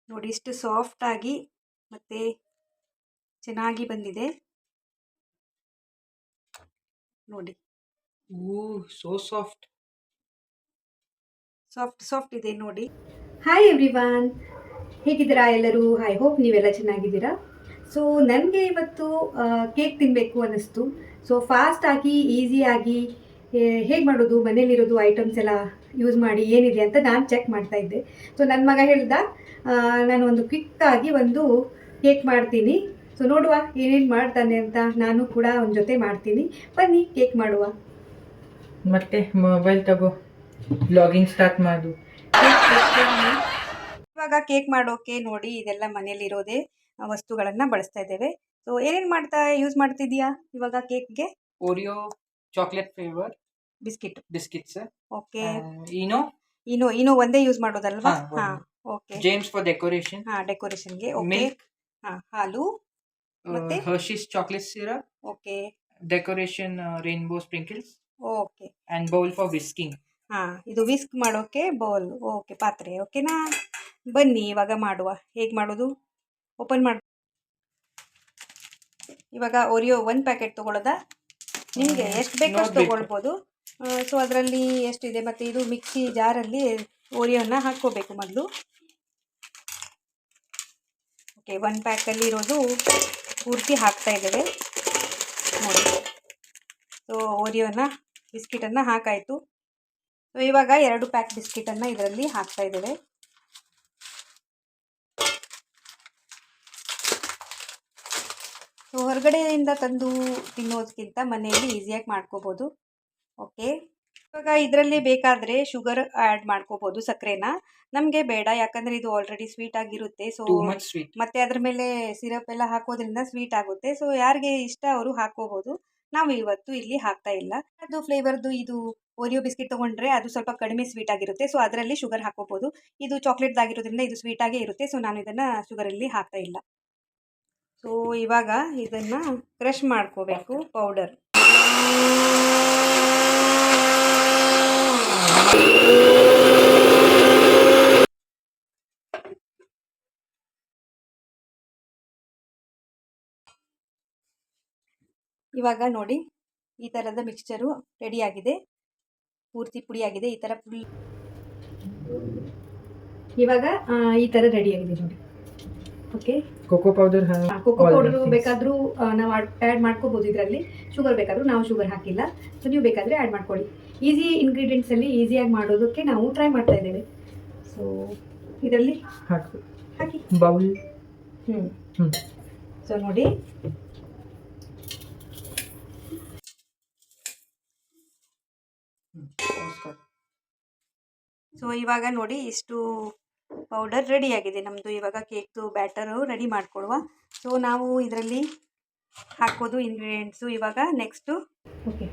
ನೋಡಿ ಇಷ್ಟು ಸಾಫ್ಟ್ ಆಗಿ ಮತ್ತೆ ಚೆನ್ನಾಗಿ ಬಂದಿದೆ ನೋಡಿ. ಸೋ ಸಾಫ್ಟ್ ಸಾಫ್ಟ್ ಸಾಫ್ಟ್ ಇದೆ ನೋಡಿ. ಹಾಯ್ ಎವ್ರಿವಾನ್, ಹೇಗಿದ್ದೀರಾ ಎಲ್ಲರೂ? ಐ ಹೋಪ್ ನೀವೆಲ್ಲ ಚೆನ್ನಾಗಿದ್ದೀರಾ. ಸೊ ನನಗೆ ಇವತ್ತು ಕೇಕ್ ತಿನ್ನಬೇಕು ಅನ್ನಿಸ್ತು. ಸೊ ಫಾಸ್ಟಾಗಿ ಈಸಿಯಾಗಿ ಹೇಗೆ ಮಾಡೋದು, ಮನೇಲಿರೋದು ಐಟಮ್ಸ್ ಎಲ್ಲ ಯೂಸ್ ಮಾಡಿ ಏನಿದೆ ಅಂತ ನಾನು ಚೆಕ್ ಮಾಡ್ತಾ ಇದ್ದೆ. ಸೊ ನನ್ನ ಮಗ ಹೇಳ್ದ ನಾನು ಒಂದು ಕ್ವಿಕ್ಕಾಗಿ ಒಂದು ಕೇಕ್ ಮಾಡ್ತೀನಿ, ಸೊ ನೋಡುವ ಏನೇನು ಮಾಡ್ತಾನೆ ಅಂತ. ನಾನು ಕೂಡ ಅವನ ಜೊತೆ ಮಾಡ್ತೀನಿ, ಬನ್ನಿ ಕೇಕ್ ಮಾಡುವ. ಮತ್ತೆ ಮೊಬೈಲ್ ತಗೋ, ಬ್ಲಾಗಿಂಗ್ ಸ್ಟಾರ್ಟ್ ಮಾಡು. ಇವಾಗ ಕೇಕ್ ಮಾಡೋಕೆ ನೋಡಿ ಇದೆಲ್ಲ ಮನೆಯಲ್ಲಿರೋದೇ ವಸ್ತುಗಳನ್ನು ಬಳಸ್ತಾ ಇದ್ದೇವೆ. ಸೊ ಏನೇನು ಯೂಸ್ ಮಾಡ್ತಿದ್ಯಾ ಇವಾಗ ಕೇಕ್ಗೆ? Oreo chocolate flavour biscuits. Okay, Eno ಇನ್ನು ಒಂದೇ ಯೂಸ್ ಮಾಡೋದಲ್ವಾ? ಹಾ, ಓಕೆ. Gems for decoration. ಡೆಕೋರೇಷನ್ಗೆ. ಓಕೆ. ಮಿಲ್ಕ್, ಹಾಲು, ಮತ್ತೆ Hershey's chocolate syrup, okay. Decoration rainbow sprinkles, okay. And bowl for whisking. ಇದು ವಿಸ್ಕ್ ಮಾಡೋಕೆ ಬೌಲ್. ಓಕೆ, ಪಾತ್ರೆ. ಓಕೆನಾ? ಬನ್ನಿ ಇವಾಗ ಮಾಡುವ. ಹೇಗೆ ಮಾಡೋದು ಓಪನ್ ಮಾಡಿ. ಇವಾಗ ಓರಿಯೋ 1 ಪ್ಯಾಕೆಟ್ ತೊಗೊಳ್ಳೋದಾ? ನಿಮಗೆ ಎಷ್ಟು ಬೇಕೋ ಅಷ್ಟು ತೊಗೊಳ್ಬೋದು. ಸೊ ಅದರಲ್ಲಿ ಎಷ್ಟಿದೆ, ಮತ್ತು ಇದು ಮಿಕ್ಸಿ ಜಾರಲ್ಲಿ ಓರಿಯೋನ ಹಾಕ್ಕೋಬೇಕು ಮೊದಲು. ಓಕೆ, 1 ಪ್ಯಾಕಲ್ಲಿ ಇರೋದು ಪೂರ್ತಿ ಹಾಕ್ತಾ ಇದ್ದೇವೆ ನೋಡಿ. ಸೊ ಓರಿಯೋನ ಬಿಸ್ಕಿಟನ್ನು ಹಾಕಾಯಿತು. ಸೊ ಇವಾಗ 2 ಪ್ಯಾಕ್ ಬಿಸ್ಕಿಟನ್ನು ಇದರಲ್ಲಿ ಹಾಕ್ತಾ ಇದ್ದೇವೆ. ಸೊ ಹೊರಗಡೆಯಿಂದ ತಂದು ತಿನ್ನೋದಕ್ಕಿಂತ ಮನೆಯಲ್ಲಿ ಈಸಿಯಾಗಿ ಮಾಡ್ಕೋಬೋದು. ಓಕೆ, ಇವಾಗ ಇದರಲ್ಲಿ ಬೇಕಾದರೆ ಶುಗರ್ ಆ್ಯಡ್ ಮಾಡ್ಕೋಬೋದು, ಸಕ್ಕರೆನ. ನಮಗೆ ಬೇಡ, ಯಾಕಂದರೆ ಇದು ಆಲ್ರೆಡಿ ಸ್ವೀಟ್ ಆಗಿರುತ್ತೆ. ಸೊ ಮತ್ತೆ ಅದ್ರ ಮೇಲೆ ಸಿರಪ್ ಎಲ್ಲ ಹಾಕೋದ್ರಿಂದ ಸ್ವೀಟ್ ಆಗುತ್ತೆ. ಸೊ ಯಾರಿಗೆ ಇಷ್ಟ ಅವರು ಹಾಕೋಬೋದು. ನಾವು ಇವತ್ತು ಇಲ್ಲಿ ಹಾಕ್ತಾ ಇಲ್ಲ. ಅದು ಫ್ಲೇವರ್ದು ಇದು ಓರಿಯೋ ಬಿಸ್ಕಿಟ್ ತೊಗೊಂಡ್ರೆ ಅದು ಸ್ವಲ್ಪ ಕಡಿಮೆ ಸ್ವೀಟ್ ಆಗಿರುತ್ತೆ. ಸೊ ಅದರಲ್ಲಿ ಶುಗರ್ ಹಾಕೋಬೋದು. ಇದು ಚಾಕ್ಲೇಟ್ದಾಗಿರೋದ್ರಿಂದ ಇದು ಸ್ವೀಟಾಗೇ ಇರುತ್ತೆ. ಸೊ ನಾನು ಇದನ್ನು ಶುಗರಲ್ಲಿ ಹಾಕ್ತಾ ಇಲ್ಲ. ಸೊ ಇವಾಗ ಇದನ್ನು ಕ್ರಷ್ ಮಾಡ್ಕೋಬೇಕು, ಪೌಡರ್. ಇವಾಗ ನೋಡಿ ಈ ಥರದ ಮಿಕ್ಸ್ಚರು ರೆಡಿಯಾಗಿದೆ, ಪೂರ್ತಿ ಪುಡಿಯಾಗಿದೆ. ಈ ಥರ ಫುಲ್ ಇವಾಗ ಈ ಥರ ರೆಡಿಯಾಗಿದೆ ನೋಡಿ. ಓಕೆ, ಕೋಕೋ ಪೌಡರ್ ಬೇಕಾದರೂ ನಾವು ಆ್ಯಡ್ ಮಾಡ್ಕೋಬೋದು. ಇದರಲ್ಲಿ ಶುಗರ್ ಬೇಕಾದರೂ ನಾವು ಶುಗರ್ ಹಾಕಿಲ್ಲ. ಸೊ ನೀವು ಬೇಕಾದರೆ ಆ್ಯಡ್ ಮಾಡ್ಕೊಳ್ಳಿ. ಈಸಿ ಇಂಗ್ರೀಡಿಯೆಂಟ್ಸಲ್ಲಿ ಈಸಿಯಾಗಿ ಮಾಡೋದಕ್ಕೆ ನಾವು ಟ್ರೈ ಮಾಡ್ತಾ ಇದ್ದೇವೆ. ಸೊ ಇದರಲ್ಲಿ ಹಾಕಿ ಬೌಲ್. ಸೊ ನೋಡಿ, ಸೊ ಇವಾಗ ನೋಡಿ ಇಷ್ಟು ಪೌಡರ್ ರೆಡಿಯಾಗಿದೆ ನಮ್ಮದು. ಇವಾಗ ಕೇಕ್ದು ಬ್ಯಾಟರು ರೆಡಿ ಮಾಡಿಕೊಡುವ. ಸೊ ನಾವು ಇದರಲ್ಲಿ ಹಾಕೋದು ಇಂಗ್ರೀಡಿಯೆಂಟ್ಸು ಇವಾಗ ನೆಕ್ಸ್ಟು. ಓಕೆ,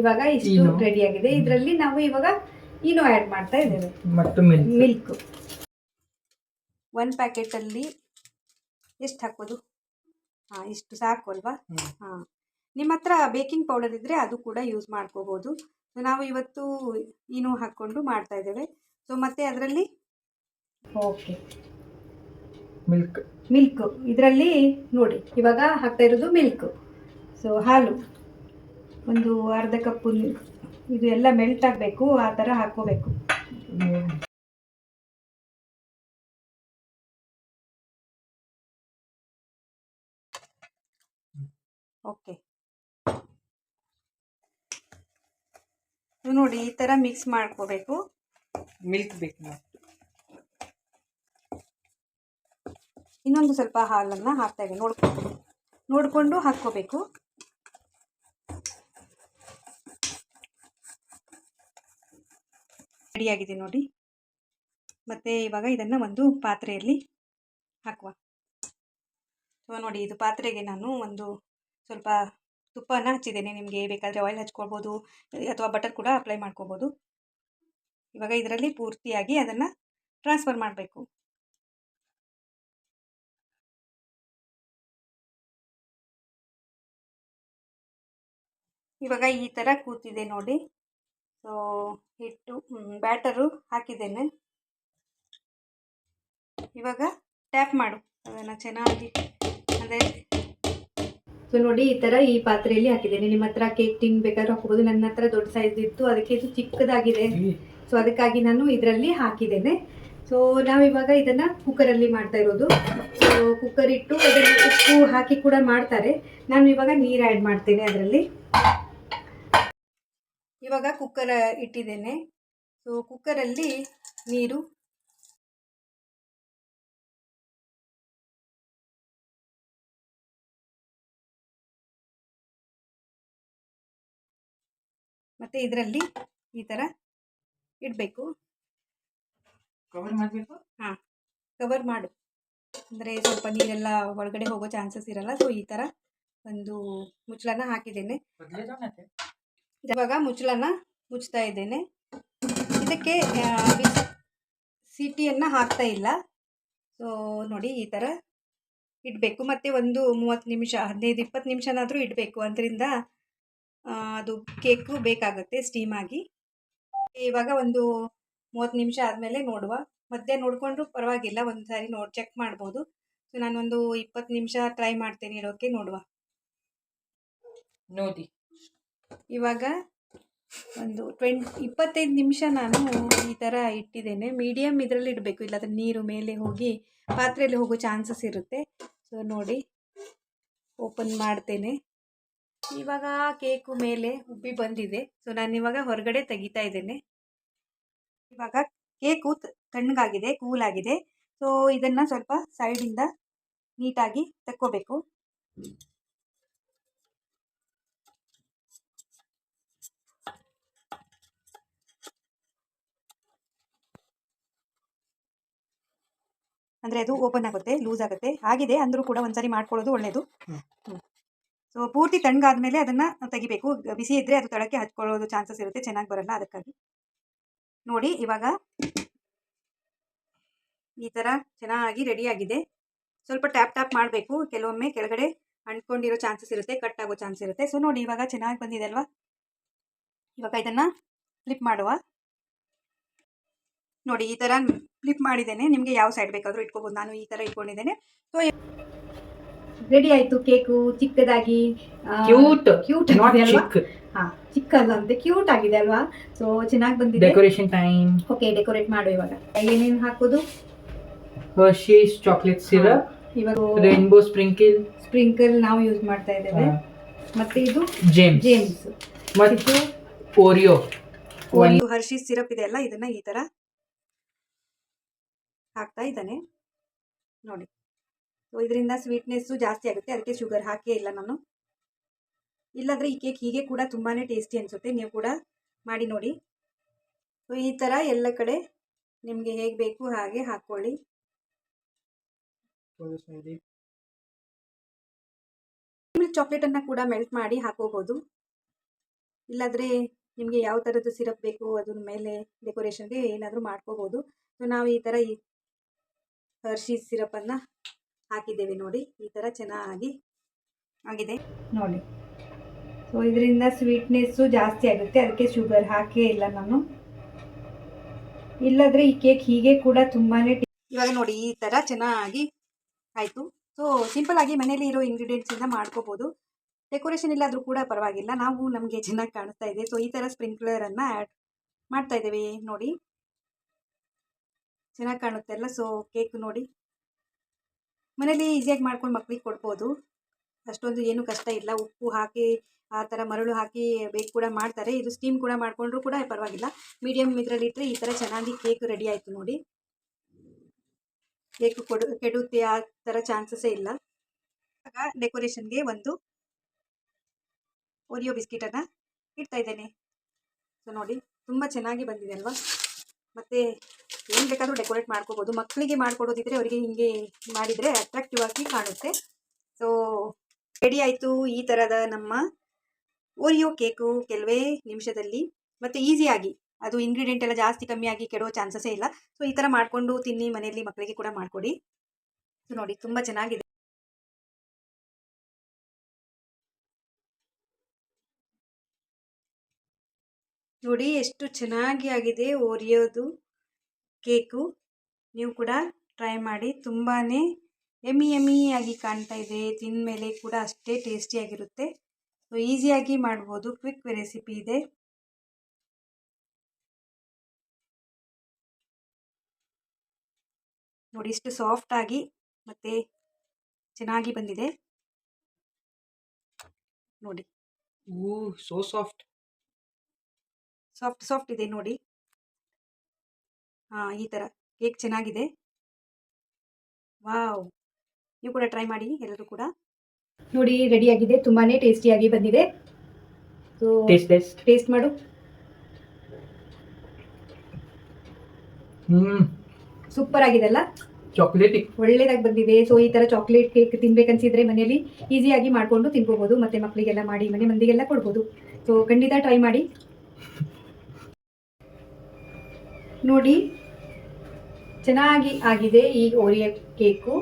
ಇವಾಗ ಇಷ್ಟು ರೆಡಿಯಾಗಿದೆ. ಇದರಲ್ಲಿ ನಾವು ಇವಾಗ ಈನೋ ಆ್ಯಡ್ ಮಾಡ್ತಾ ಇದ್ದೇವೆ ಮತ್ತು ಮಿಲ್ಕ್. 1 ಪ್ಯಾಕೆಟಲ್ಲಿ ಎಷ್ಟು ಹಾಕೋದು? ಇಷ್ಟು ಸಾಕು ಅಲ್ವಾ? ನಿಮ್ಮ ಹತ್ರ ಬೇಕಿಂಗ್ ಪೌಡರ್ ಇದ್ದರೆ ಅದು ಕೂಡ ಯೂಸ್ ಮಾಡ್ಕೋಬೋದು. ನಾವು ಇವತ್ತು ಈನೋ ಹಾಕ್ಕೊಂಡು ಮಾಡ್ತಾ ಇದ್ದೇವೆ. ಸೊ ಮತ್ತೆ ಅದರಲ್ಲಿ ಓಕೆ, ಮಿಲ್ಕ್ ಇದರಲ್ಲಿ ನೋಡಿ ಇವಾಗ ಹಾಕ್ತಾ ಇರೋದು ಮಿಲ್ಕ್. ಸೊ ಹಾಲು ಒಂದು ಅರ್ಧ ಕಪ್ಪು. ಇದು ಎಲ್ಲ ಮೆಲ್ಟ್ ಆಗಬೇಕು, ಆ ಥರ ಹಾಕ್ಕೋಬೇಕು. ಓಕೆ, ನೋಡಿ ಈ ಥರ ಮಿಕ್ಸ್ ಮಾಡ್ಕೋಬೇಕು. ಮಿಲ್ಕ್ ಬೇಕು. ಇನ್ನೊಂದು ಸ್ವಲ್ಪ ಹಾಲನ್ನು ಹಾಕ್ತಾ ಇದ್ದೀನಿ, ನೋಡಿಕೊಂಡು ಹಾಕ್ಕೋಬೇಕು. ರೆಡಿಯಾಗಿದೆ ನೋಡಿ. ಮತ್ತು ಇವಾಗ ಇದನ್ನು ಒಂದು ಪಾತ್ರೆಯಲ್ಲಿ ಹಾಕುವ. ಸೊ ನೋಡಿ, ಇದು ಪಾತ್ರೆಗೆ ನಾನು ಒಂದು ಸ್ವಲ್ಪ ತುಪ್ಪನ ಹಚ್ಚಿದ್ದೇನೆ. ನಿಮಗೆ ಬೇಕಾದರೆ ಆಯಿಲ್ ಹಚ್ಕೊಳ್ಬೋದು ಅಥವಾ ಬಟರ್ ಕೂಡ ಅಪ್ಲೈ ಮಾಡ್ಕೋಬೋದು. ಇವಾಗ ಇದರಲ್ಲಿ ಪೂರ್ತಿಯಾಗಿ ಅದನ್ನು ಟ್ರಾನ್ಸ್ಫರ್ ಮಾಡಬೇಕು. ಇವಾಗ ಈ ಥರ ಕೂತಿದೆ ನೋಡಿ. ಸೊ ಹಿಟ್ಟು ಬ್ಯಾಟರು ಹಾಕಿದ್ದೇನೆ. ಇವಾಗ ಟ್ಯಾಪ್ ಮಾಡು ಅದನ್ನು ಚೆನ್ನಾಗಿ, ಅಂದರೆ ಸೊ ನೋಡಿ ಈ ಥರ ಈ ಪಾತ್ರೆಯಲ್ಲಿ ಹಾಕಿದ್ದೇನೆ. ನಿಮ್ಮ ಹತ್ರ ಕೇಕ್ ಟಿನ್ ಬೇಕಾದ್ರೂ ಹಾಕೋಬೋದು. ನನ್ನ ಹತ್ರ ದೊಡ್ಡ ಸೈಜ್ ಇತ್ತು, ಅದಕ್ಕೆ ಇದು ಚಿಕ್ಕದಾಗಿದೆ. ಸೊ ಅದಕ್ಕಾಗಿ ನಾನು ಇದರಲ್ಲಿ ಹಾಕಿದ್ದೇನೆ. ಸೊ ನಾವಿವಾಗ ಇದನ್ನು ಕುಕ್ಕರಲ್ಲಿ ಮಾಡ್ತಾ ಇರೋದು. ಸೊ ಕುಕ್ಕರ್ ಇಟ್ಟು ಅದನ್ನು ಉಪ್ಪು ಹಾಕಿ ಕೂಡ ಮಾಡ್ತಾರೆ. ನಾನು ಇವಾಗ ನೀರು ಆ್ಯಡ್ ಮಾಡ್ತೇನೆ ಅದರಲ್ಲಿ. ಇವಾಗ ಕುಕ್ಕರ್ ಇಟ್ಟಿದ್ದೇನೆ. ಸೊ ಕುಕ್ಕರಲ್ಲಿ ನೀರು, ಮತ್ತು ಇದರಲ್ಲಿ ಈ ಥರ ಇಡಬೇಕು. ಕವರ್ ಮಾಡಬೇಕು. ಹಾಂ, ಕವರ್ ಮಾಡು, ಅಂದರೆ ಸ್ವಲ್ಪ ನೀರೆಲ್ಲ ಒಳಗಡೆ ಹೋಗೋ ಚಾನ್ಸಸ್ ಇರಲ್ಲ. ಸೊ ಈ ಥರ ಒಂದು ಮುಚ್ಚಳನ ಹಾಕಿದ್ದೇನೆ. ಇವಾಗ ಮುಚ್ಚಳನ ಮುಚ್ತಾ ಇದ್ದೇನೆ. ಇದಕ್ಕೆ ಸಿಟಿಯನ್ನು ಹಾಕ್ತಾ ಇಲ್ಲ. ಸೊ ನೋಡಿ ಈ ಥರ ಇಡಬೇಕು. ಮತ್ತು ಒಂದು 30 ನಿಮಿಷ, 15-20 ನಿಮಿಷನಾದರೂ ಇಡಬೇಕು. ಅದರಿಂದ ಅದು ಕೇಕು ಬೇಕಾಗುತ್ತೆ ಸ್ಟೀಮ್ ಆಗಿ. ಇವಾಗ ಒಂದು 30 ನಿಮಿಷ ಆದಮೇಲೆ ನೋಡುವ. ಮಧ್ಯೆ ನೋಡಿಕೊಂಡ್ರೂ ಪರವಾಗಿಲ್ಲ, ಒಂದು ಸಾರಿ ಚೆಕ್ ಮಾಡ್ಬೋದು. ಸೊ ನಾನೊಂದು 20 ನಿಮಿಷ ಟ್ರೈ ಮಾಡ್ತೇನೆ ಇಡೋಕ್ಕೆ, ನೋಡುವ. ನೋಡಿ ಇವಾಗ ಒಂದು 25 ನಿಮಿಷ ನಾನು ಈ ಥರ ಇಟ್ಟಿದ್ದೇನೆ. ಮೀಡಿಯಮ್ ಇದರಲ್ಲಿ ಇಡಬೇಕು, ಇಲ್ಲಾಂದರೆ ನೀರು ಮೇಲೆ ಹೋಗಿ ಪಾತ್ರೆಯಲ್ಲಿ ಹೋಗೋ ಚಾನ್ಸಸ್ ಇರುತ್ತೆ. ಸೊ ನೋಡಿ ಓಪನ್ ಮಾಡ್ತೇನೆ. ಇವಾಗ ಕೇಕು ಮೇಲೆ ಉಬ್ಬಿ ಬಂದಿದೆ. ಸೊ ನಾನಿವಾಗ ಹೊರಗಡೆ ತೆಗಿತಾ ಇದ್ದೇನೆ. ಇವಾಗ ಕೇಕು ತಣ್ಣಗಾಗಿದೆ, ಕೂಲಾಗಿದೆ. ಸೊ ಇದನ್ನು ಸ್ವಲ್ಪ ಸೈಡಿಂದ ನೀಟಾಗಿ ತಕ್ಕೋಬೇಕು. ಅಂದರೆ ಅದು ಓಪನ್ ಆಗುತ್ತೆ, ಲೂಸ್ ಆಗುತ್ತೆ. ಆಗಿದೆ ಅಂದರೂ ಕೂಡ ಒಂದ್ಸರಿ ಮಾಡ್ಕೊಳ್ಳೋದು ಒಳ್ಳೆಯದು. ಸೊ ಪೂರ್ತಿ ತಣ್ಣಗಾದ್ಮೇಲೆ ಅದನ್ನು ತೆಗಿಬೇಕು. ಬಿಸಿ ಇದ್ದರೆ ಅದು ತಳಕ್ಕೆ ಹಚ್ಕೊಳ್ಳೋದು ಚಾನ್ಸಸ್ ಇರುತ್ತೆ, ಚೆನ್ನಾಗಿ ಬರಲ್ಲ. ಅದಕ್ಕಾಗಿ ನೋಡಿ ಇವಾಗ ಈ ಥರ ಚೆನ್ನಾಗಿ ರೆಡಿಯಾಗಿದೆ. ಸ್ವಲ್ಪ ಟ್ಯಾಪ್ ಮಾಡಬೇಕು, ಕೆಲವೊಮ್ಮೆ ಕೆಳಗಡೆ ಅಂಟ್ಕೊಂಡಿರೋ ಚಾನ್ಸಸ್ ಇರುತ್ತೆ, ಕಟ್ ಆಗೋ ಚಾನ್ಸ್ ಇರುತ್ತೆ. ಸೊ ನೋಡಿ ಇವಾಗ ಚೆನ್ನಾಗಿ ಬಂದಿದೆ ಅಲ್ವಾ. ಇವಾಗ ಇದನ್ನು ಫ್ಲಿಪ್ ಮಾಡುವ. ನೋಡಿ ಈ ಥರ ಫ್ಲಿಪ್ ಮಾಡಿದ್ದೇನೆ. ನಿಮಗೆ ಯಾವ ಸೈಡ್ ಬೇಕಾದರೂ ಇಟ್ಕೋಬೋದು. ನಾನು ಈ ಥರ ಇಟ್ಕೊಂಡಿದ್ದೇನೆ. ಸೊ ರೆಡಿ ಆಯಿತು ಕೇಕು. ಚಿಕ್ಕದಾಗಿ ಕ್ಯೂಟ್ ಆಗಿದೆ ಅಲ್ವಾ? ಹಾಂ, ಚಿಕ್ಕದಂತೆ ಕ್ಯೂಟ್ ಆಗಿದೆ ಅಲ್ವಾ? ಸೊ ಚೆನ್ನಾಗಿ ಬಂದಿದೆ. Decoration time. ಓಕೆ, ಡೆಕೋರೇಟ್ ಮಾಡು ಇವಾಗ. ಏನೇನು ಹಾಕೋದು? ಹರ್ಷೀಸ್ ಚಾಕ್ಲೇಟ್ ಸಿರಪ್, ಇವಾಗ ರೇನ್ಬೋ ಸ್ಪ್ರಿಂಕಲ್ ನಾವು ಯೂಸ್ ಮಾಡ್ತಾ ಇದ್ದೇವೆ. ಮತ್ತೆ ಇದು ಜೇಮ್ಸ್ ಮತ್ತು ಓರಿಯೋ. ಒಂದು ಹರ್ಷೀಸ್ ಸಿರಪ್ ಇದೆ ಅಲ್ಲ, ಇದನ್ನು ಈ ಥರ ಹಾಕ್ತಾ ಇದ್ದಾನೆ ನೋಡಿ. ಸೊ ಇದರಿಂದ ಸ್ವೀಟ್ನೆಸ್ಸು ಜಾಸ್ತಿ ಆಗುತ್ತೆ, ಅದಕ್ಕೆ ಶುಗರ್ ಹಾಕೇ ಇಲ್ಲ ನಾನು. ಇಲ್ಲಾಂದರೆ ಈ ಕೇಕ್ ಹೀಗೆ ಕೂಡ ತುಂಬಾ ಟೇಸ್ಟಿ ಅನಿಸುತ್ತೆ. ನೀವು ಕೂಡ ಮಾಡಿ ನೋಡಿ. ಸೊ ಈ ಥರ ಎಲ್ಲ ಕಡೆ ನಿಮಗೆ ಹೇಗೆ ಬೇಕು ಹಾಗೆ ಹಾಕ್ಕೊಳ್ಳಿ. ಮಿಲ್ಕ್ ಚಾಕ್ಲೇಟನ್ನು ಕೂಡ ಮೆಲ್ಟ್ ಮಾಡಿ ಹಾಕೋಬೋದು. ಇಲ್ಲಾಂದರೆ ನಿಮಗೆ ಯಾವ ಥರದ್ದು ಸಿರಪ್ ಬೇಕು ಅದ್ರ ಮೇಲೆ ಡೆಕೋರೇಷನ್ಗೆ ಏನಾದರೂ ಮಾಡ್ಕೋಬೋದು. ಸೊ ನಾವು ಈ ಥರ ಈ ಹರ್ಷೀಸ್ ಸಿರಪನ್ನು ಹಾಕಿದ್ದೇವೆ ನೋಡಿ. ಈ ಥರ ಚೆನ್ನಾಗಿ ಆಗಿದೆ ನೋಡಿ. ಸೊ ಇದರಿಂದ ಸ್ವೀಟ್ನೆಸ್ಸು ಜಾಸ್ತಿ ಆಗುತ್ತೆ, ಅದಕ್ಕೆ ಶುಗರ್ ಹಾಕೇ ಇಲ್ಲ ನಾನು. ಇಲ್ಲಾಂದರೆ ಈ ಕೇಕ್ ಹೀಗೆ ಕೂಡ ತುಂಬಾ ಇವಾಗ ನೋಡಿ ಈ ಥರ ಚೆನ್ನಾಗಿ ಆಯಿತು. ಸೊ ಸಿಂಪಲ್ಲಾಗಿ ಮನೇಲಿ ಇರೋ ಇಂಗ್ರೀಡಿಯೆಂಟ್ಸಿಂದ ಮಾಡ್ಕೋಬೋದು. ಡೆಕೋರೇಷನ್ ಇಲ್ಲಾದರೂ ಕೂಡ ಪರವಾಗಿಲ್ಲ, ನಾವು ನಮಗೆ ಚೆನ್ನಾಗಿ ಕಾಣಿಸ್ತಾ ಇದೆ. ಸೊ ಈ ಥರ ಸ್ಪ್ರಿಂಕ್ಲರನ್ನು ಆ್ಯಡ್ ಮಾಡ್ತಾ ಇದ್ದೇವೆ ನೋಡಿ, ಚೆನ್ನಾಗಿ ಕಾಣುತ್ತೆ ಅಲ್ಲ. ಸೊ ಕೇಕ್ ನೋಡಿ ಮನೇಲಿ ಈಸಿಯಾಗಿ ಮಾಡ್ಕೊಂಡು ಮಕ್ಳಿಗೆ ಕೊಡ್ಬೋದು, ಅಷ್ಟೊಂದು ಏನು ಕಷ್ಟ ಇಲ್ಲ. ಉಪ್ಪು ಹಾಕಿ ಆ ಥರ ಮರಳು ಹಾಕಿ ಬೇಕ್ ಕೂಡ ಮಾಡ್ತಾರೆ. ಇದು ಸ್ಟೀಮ್ ಕೂಡ ಮಾಡಿಕೊಂಡ್ರೂ ಕೂಡ ಪರವಾಗಿಲ್ಲ. ಮೀಡಿಯಮ್ ಇದರಲ್ಲಿಟ್ಟರೆ ಈ ಥರ ಚೆನ್ನಾಗಿ ಕೇಕ್ ರೆಡಿ ಆಯಿತು ನೋಡಿ. ಕೇಕು ಕೆಡುತ್ತೆ ಆ ಥರ ಚಾನ್ಸಸ್ಸೇ ಇಲ್ಲ. ಆಗ ಡೆಕೋರೇಷನ್ಗೆ ಒಂದು ಓರಿಯೋ ಬಿಸ್ಕಿಟನ್ನು ಇಡ್ತಾ ಇದ್ದೇನೆ. ಸೊ ನೋಡಿ ತುಂಬ ಚೆನ್ನಾಗಿ ಬಂದಿದೆ ಅಲ್ವಾ. ಮತ್ತು ಏನು ಬೇಕಾದರೂ ಡೆಕೋರೇಟ್ ಮಾಡ್ಕೋಬೋದು. ಮಕ್ಕಳಿಗೆ ಮಾಡಿಕೊಡೋದಿದ್ರೆ ಅವರಿಗೆ ಹೀಗೆ ಮಾಡಿದರೆ ಅಟ್ರಾಕ್ಟಿವ್ ಆಗಿ ಕಾಣುತ್ತೆ. ಸೊ ರೆಡಿ ಆಯಿತು ಈ ಥರದ ನಮ್ಮ ಓರಿಯೋ ಕೇಕು ಕೆಲವೇ ನಿಮಿಷದಲ್ಲಿ, ಮತ್ತು ಈಸಿಯಾಗಿ. ಅದು ಇಂಗ್ರೀಡಿಯೆಂಟ್ ಎಲ್ಲ ಜಾಸ್ತಿ ಕಮ್ಮಿಯಾಗಿ ಕೆಡೋ ಚಾನ್ಸಸ್ಸೇ ಇಲ್ಲ. ಸೊ ಈ ಥರ ಮಾಡಿಕೊಂಡು ತಿನ್ನಿ, ಮನೆಯಲ್ಲಿ ಮಕ್ಕಳಿಗೆ ಕೂಡ ಮಾಡಿಕೊಡಿ. ಸೊ ನೋಡಿ ತುಂಬ ಚೆನ್ನಾಗಿದೆ. ನೋಡಿ ಎಷ್ಟು ಚೆನ್ನಾಗಿ ಆಗಿದೆ ಓರಿಯೋದು ಕೇಕು. ನೀವು ಕೂಡ ಟ್ರೈ ಮಾಡಿ. ತುಂಬಾ ಯಮ್ಮಿ ಕಾಣ್ತಾ ಇದೆ. ತಿಂದಮೇಲೆ ಕೂಡ ಅಷ್ಟೇ ಟೇಸ್ಟಿಯಾಗಿರುತ್ತೆ. ಸೊ ಈಸಿಯಾಗಿ ಮಾಡ್ಬೋದು. ಕ್ವಿಕ್ ರೆಸಿಪಿ ಇದೆ. ನೋಡಿ ಇಷ್ಟು ಸಾಫ್ಟಾಗಿ ಮತ್ತು ಚೆನ್ನಾಗಿ ಬಂದಿದೆ ನೋಡಿ. So soft. ಸಾಫ್ಟ್ ಇದೆ ನೋಡಿ. ಈ ಥರ ಕೇಕ್ ಚೆನ್ನಾಗಿದೆ. ವಾವ್, ನೀವು ಕೂಡ ಟ್ರೈ ಮಾಡಿ ಎಲ್ಲರೂ ಕೂಡ. ನೋಡಿ ರೆಡಿಯಾಗಿದೆ, ತುಂಬಾ ಟೇಸ್ಟಿಯಾಗಿ ಬಂದಿದೆ. ಸೊ ಟೇಸ್ಟ್ ಮಾಡು. ಸೂಪರ್ ಆಗಿದೆ ಅಲ್ಲ? ಚಾಕ್ಲೇಟ್ ಒಳ್ಳೇದಾಗಿ ಬಂದಿದೆ. ಸೊ ಈ ಥರ ಚಾಕ್ಲೇಟ್ ಕೇಕ್ ತಿನ್ಬೇಕನ್ಸಿದ್ರೆ ಮನೇಲಿ ಈಸಿಯಾಗಿ ಮಾಡಿಕೊಂಡು ತಿನ್ಕೋಬೋದು, ಮತ್ತು ಮಕ್ಕಳಿಗೆಲ್ಲ ಮಾಡಿ ಮನೆ ಮಂದಿಗೆಲ್ಲ ಕೊಡ್ಬೋದು. ಸೊ ಖಂಡಿತ ಟ್ರೈ ಮಾಡಿ. ನೋಡಿ ಚೆನ್ನಾಗಿ ಆಗಿದೆ ಈ ಓರಿಯೋ ಕೇಕು.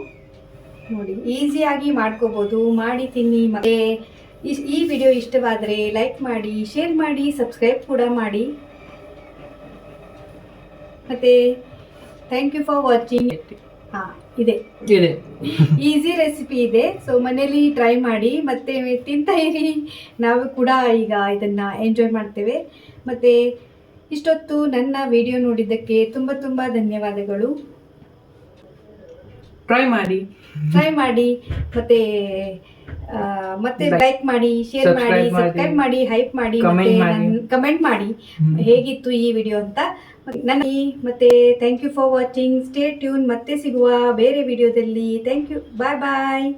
ನೋಡಿ ಈಸಿಯಾಗಿ ಮಾಡ್ಕೋಬೋದು, ಮಾಡಿ ತಿನ್ನಿ. ಮತ್ತು ಈ ವಿಡಿಯೋ ಇಷ್ಟವಾದರೆ ಲೈಕ್ ಮಾಡಿ, ಶೇರ್ ಮಾಡಿ, ಸಬ್ಸ್ಕ್ರೈಬ್ ಕೂಡ ಮಾಡಿ. ಮತ್ತು ಥ್ಯಾಂಕ್ ಯು ಫಾರ್ ವಾಚಿಂಗ್. ಇದೆ ಈಸಿ ರೆಸಿಪಿ ಇದೆ. ಸೊ ಮನೇಲಿ ಟ್ರೈ ಮಾಡಿ ಮತ್ತು ತಿಂತಾ ಇರಿ. ನಾವು ಕೂಡ ಈಗ ಇದನ್ನು ಎಂಜಾಯ್ ಮಾಡ್ತೇವೆ. ಮತ್ತು ಇಷ್ಟೊತ್ತು ನನ್ನ ವಿಡಿಯೋ ನೋಡಿದ್ದಕ್ಕೆ ತುಂಬ ತುಂಬ ಧನ್ಯವಾದಗಳು. ಟ್ರೈ ಮಾಡಿ ಮತ್ತೆ ಲೈಕ್ ಮಾಡಿ, ಶೇರ್ ಮಾಡಿ, ಸಬ್ಸ್ಕ್ರೈಬ್ ಮಾಡಿ, ಹೈಪ್ ಮಾಡಿ, ಕಮೆಂಟ್ ಮಾಡಿ ಹೇಗಿತ್ತು ಈ ವಿಡಿಯೋ ಅಂತ. ಮತ್ತೆ thank you for watching. Stay tune. ಮತ್ತೆ ಸಿಗುವ ಬೇರೆ ವಿಡಿಯೋದಲ್ಲಿ. Thank you. ಬಾಯ್.